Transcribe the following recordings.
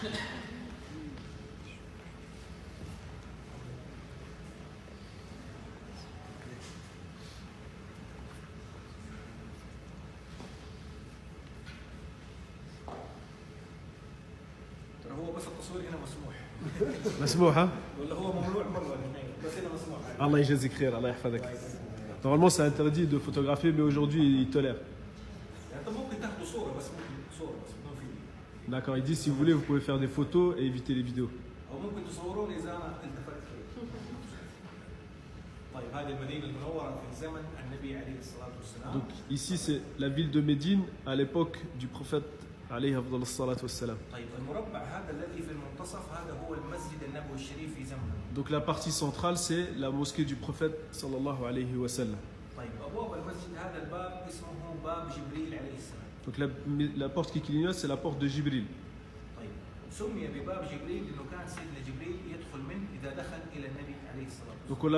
هو بس التصوير هنا مسموح. مسموح ها؟ ولا هو ممنوع مرة بس هنا مسموح. Allah يجزيك خير, Allah يحفظك. Normalement c'est interdit de photographier, mais aujourd'hui il tolère. يعني ممكن تاخذوا صورة بس ممكن صورة بس بدون فيديو. D'accord, il dit si vous voulez vous pouvez faire des photos et éviter les vidéos. أو ممكن تصوروني إذا أنا التفت. طيب هذه المدينة المنورة في زمن النبي عليه الصلاة والسلام. Donc ici c'est la ville de Médine à l'époque du prophète عليه أفضل الصلاة والسلام. طيب المربع هذا الذي في المنتصف هذا هو المسجد النبوي الشريف في زمنه. Donc la partie centrale c'est la mosquée du prophète sallallahu alayhi wa sallam. طيب أبواب المسجد هذا الباب اسمه باب جبريل عليه السلام. Donc la porte qui clignote c'est la porte de Jibril. طيب سمي بباب جبريل لأنه كان سيدنا جبريل يدخل منه إذا دخل إلى النبي عليه الصلاة والسلام. Donc on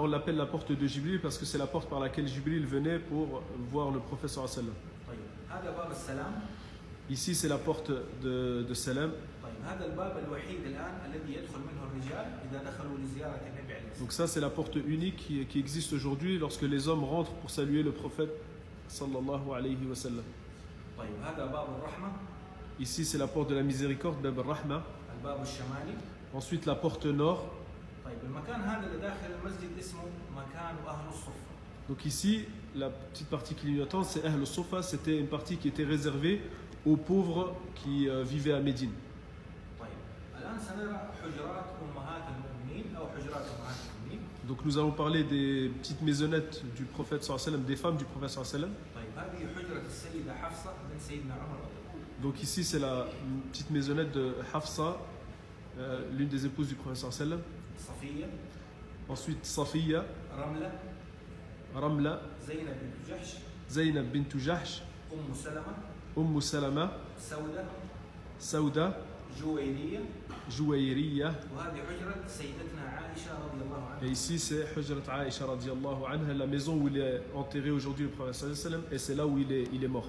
l'appelle la porte de Jibril parce que c'est la porte par laquelle Jibril venait pour voir le prophète sallallahu alayhi wa sallam. طيب هذا باب السلام. Ici c'est la porte de Salam. طيب هذا الباب الوحيد الآن الذي يدخل منه الرجال إذا دخلوا لزيارة النبي عليه الصلاة والسلام. Donc ça c'est la porte unique qui existe aujourd'hui lorsque les hommes rentrent pour saluer le prophète sallallahu alayhi wa sallam. طيب هذا باب الرحمة. Ici c'est la porte de la miséricorde, Bab al-Rahma. الباب الشمالي. Ensuite la porte nord. طيب المكان هذا اللي داخل المسجد اسمه مكان أهل الصفة. Donc ici la petite partie clignotante c'est Ahl al-Sufa, c'était une partie qui était réservée aux pauvres qui vivaient à Médine. Donc nous allons parler des petites maisonnettes du prophète sallallahu alayhi wa sallam, des femmes du prophète sallallahu alayhi wa sallam. Donc ici c'est la petite maisonnette de Hafsa, l'une des épouses du prophète sallallahu alayhi wa sallam. Ensuite Safiya, Ramla, Zaynab bint Jahsh, Salama, Saouda, Jouairiya. Et ici c'est Hujrat Aisha radiallahu anha, la maison où il est enterré aujourd'hui le prophète sallallahu alayhi wa sallam, et c'est là où il est mort.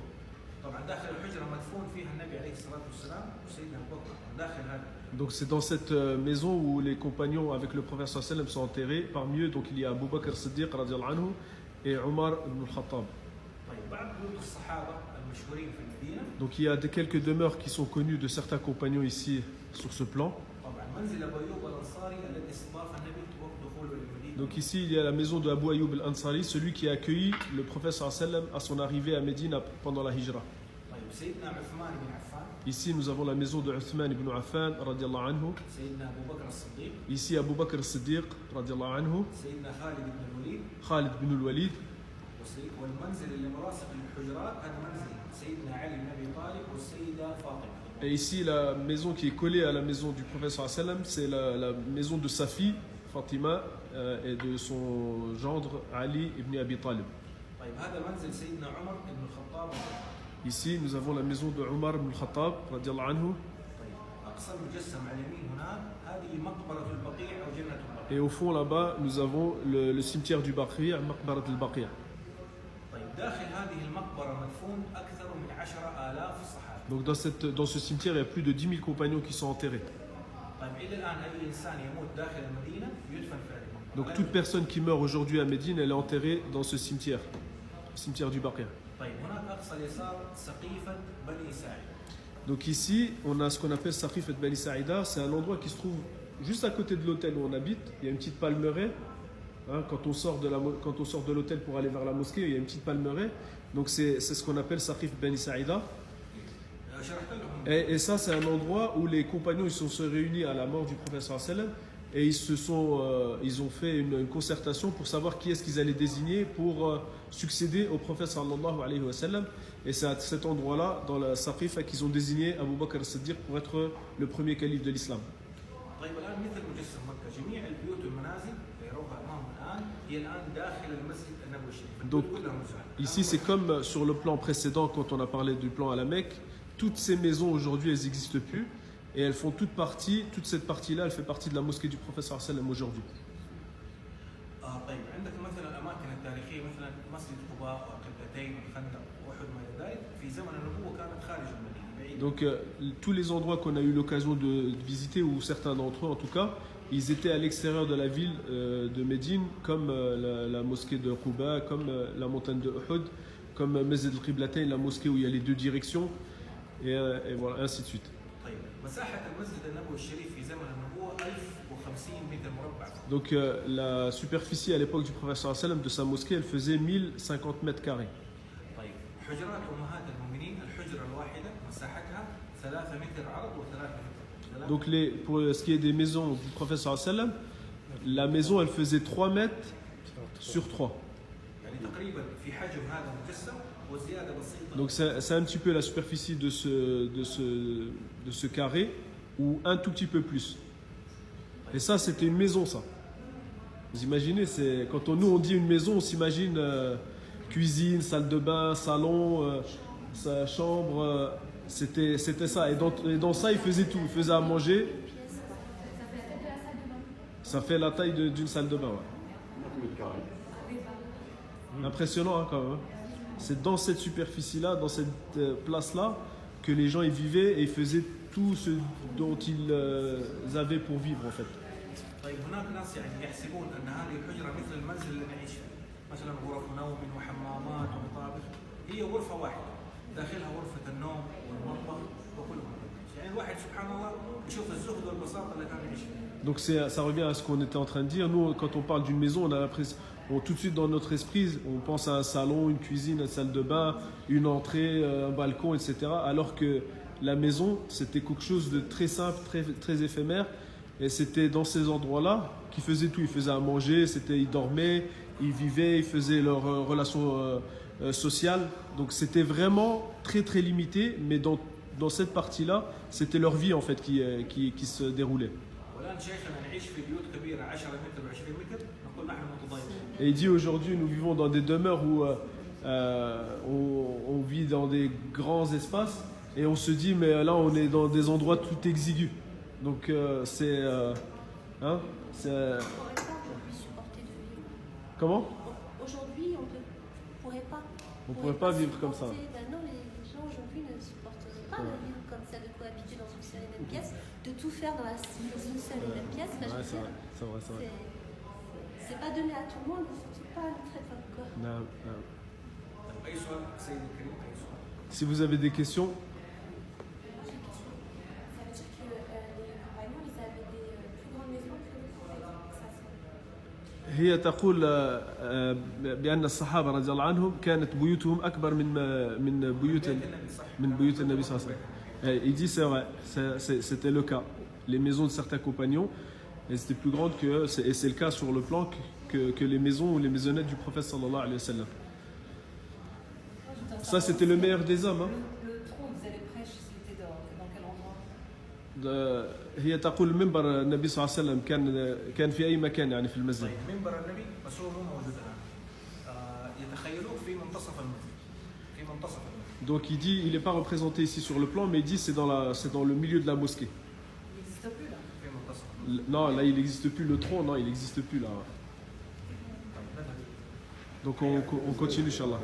Donc c'est dans cette maison où les compagnons avec le prophète sallallahu alayhi wa sallam sont enterrés. Parmi eux, donc il y a Abu Bakr Siddiq radiallahu anhu et Omar ibn al-Khattab. Donc il y a quelques demeures qui sont connues de certains compagnons ici sur ce plan. Donc ici il y a la maison de Abu Ayyub al-Ansari, celui qui a accueilli le prophète sallallahu alayhi wa sallam à son arrivée à Médine pendant la hijra. Ici nous avons la maison de Uthman ibn Affan radiallahu anhu. Ici Abu Bakr Siddiq radiallahu anhu. Khalid ibn al-Walid. Et ici la maison qui est collée à la maison du prophète sallallahu alayhi wa sallam, c'est la maison de sa fille Fatima et de son gendre Ali ibn Abi Talib. Ici nous avons la maison de Omar ibn al-Khattab radiallahu anhu. Et au fond là-bas nous avons le cimetière du Baqi', Maqbarat al-Baqi'. Donc dans ce cimetière il y a plus de 10 000 compagnons qui sont enterrés. Donc toute personne qui meurt aujourd'hui à Médine, elle est enterrée dans ce cimetière, le cimetière du Baqi'. Donc ici, on a ce qu'on appelle Saqif et Bani Saïda. C'est un endroit qui se trouve juste à côté de l'hôtel où on habite. Il y a une petite palmeraie. Hein, quand on sort de l'hôtel pour aller vers la mosquée, il y a une petite palmeraie. Donc c'est ce qu'on appelle Saqif et Bani Saïda. Et ça, c'est un endroit où les compagnons ils sont se réunis à la mort du prophète sallallahu alayhi wa sallam. Et ils ont fait une concertation pour savoir qui est-ce qu'ils allaient désigner pour succéder au prophète sallallahu alayhi wa sallam. Et c'est à cet endroit-là, dans la Saqif, qu'ils ont désigné Abu Bakr as-Siddiq pour être le premier calife de l'islam. Donc ici c'est comme sur le plan précédent quand on a parlé du plan à la Mecque. Toutes ces maisons aujourd'hui elles n'existent plus. Et elles font toute cette partie-là, elle fait partie de la mosquée du prophète sallallahu alayhi wa sallam aujourd'hui. Donc tous les endroits qu'on a eu l'occasion de visiter, ou certains d'entre eux en tout cas, ils étaient à l'extérieur de la ville de Médine, comme la mosquée de Quba, comme la montagne de Uhud, comme Masjid al-Qiblatayn, la mosquée où il y a les deux directions, et voilà, ainsi de suite. طيب مساحة المسجد النبوي الشريف في زمن النبوة 1050 متر مربع. Donc la superficie à l'époque du prophète sallallahu alayhi wa sallam de sa mosquée, elle faisait 1050 mètres carrés. طيب حجرات أمهات المؤمنين الحجرة الواحدة مساحتها 3 متر عرض و3 متر. Donc pour ce qui est des maisons du prophète sallallahu alayhi wa sallam, la maison elle faisait 3 mètres sur 3. يعني تقريبا في حجم هذا المجسم وزيادة بسيطة. Donc c'est un petit peu la superficie de ce carré, ou un tout petit peu plus. Et ça, c'était une maison, ça. Vous imaginez, quand nous on dit une maison, on s'imagine cuisine, salle de bain, salon, sa chambre. C'était ça. Et dans ça, il faisait tout. Il faisait à manger. Ça fait la taille d'une salle de bain. Ouais. Impressionnant, hein, quand même. Hein. C'est dans cette superficie-là, dans cette place-là, que les gens y vivaient et ils faisaient tout ce dont ils avaient pour vivre, en fait. طيب هناك ناس يعني يحسبون ان هذه الحجره مثل المنزل اللي نعيش فيه، مثلا غرف نوم وحمامات ومطابخ، هي غرفه واحده داخلها غرفه النوم والمطبخ وكل ما يعني الواحد سبحان الله يشوف الزهد والبساطه اللي كان يعيش فيها. Donc ça revient à ce qu'on était en train de dire. Nous, quand on parle d'une maison, on a l'impression, tout de suite dans notre esprit, on pense à un salon, une cuisine, une salle de bain, une entrée, un balcon, etc. Alors que la maison, c'était quelque chose de très simple, très éphémère. Et c'était dans ces endroits-là qu'ils faisaient tout. Ils faisaient à manger, ils dormaient, ils vivaient, ils faisaient leurs relations sociales. Donc c'était vraiment très très limité. Mais dans cette partie-là, c'était leur vie en fait qui se déroulait. Et il dit aujourd'hui, nous vivons dans des demeures où on vit dans des grands espaces et on se dit, mais là on est dans des endroits tout exigus. Donc c'est... hein, c'est On ne pourrait pas supporter de vivre. comment? Aujourd'hui, on ne pourrait pas. On ne pourrait pas vivre comme ça. Ben non, les gens aujourd'hui ne supporteraient pas de vivre comme ça, de cohabiter dans une seule et même pièce, de tout faire dans une seule et même pièce. Ben, Ouais, je veux dire, c'est vrai. c'est pas donné à tout le monde, surtout pas à notre époque. Quoi. Non, non. اي سؤال سيد الكريم اي سؤال. Si vous avez des questions, Ça veut dire que les compagnons, ils avaient des plus grandes maisons que le prophète. هي تقول بأن الصحابة رضي الله عنهم كانت بيوتهم أكبر من بيوت النبي صلى الله عليه وسلم. Il dit c'est vrai, c'était le cas. Les maisons de certains compagnons, elles étaient plus grandes et c'est le cas sur le plan que les maisons ou les maisonnettes du prophète sallallahu alayhi wa sallam. Ça c'était le meilleur des hommes. Hein. Le trône, vous allez prêcher, c'était dans quel endroit? هي تقول منبر النبي صلى الله عليه وسلم كان في أي مكان يعني في المسجد. طيب منبر النبي بس هو مو موجود الان. يتخيلوه في منتصف المسجد. في منتصف المسجد. Donc il dit, il n'est pas représenté ici sur le plan, mais il dit c'est dans le milieu de la mosquée. Il n'existe plus là. في منتصف. Non, là il n'existe plus le tronc, non, il n'existe plus là. طيب نذهب. Donc on continue, Inch'Allah.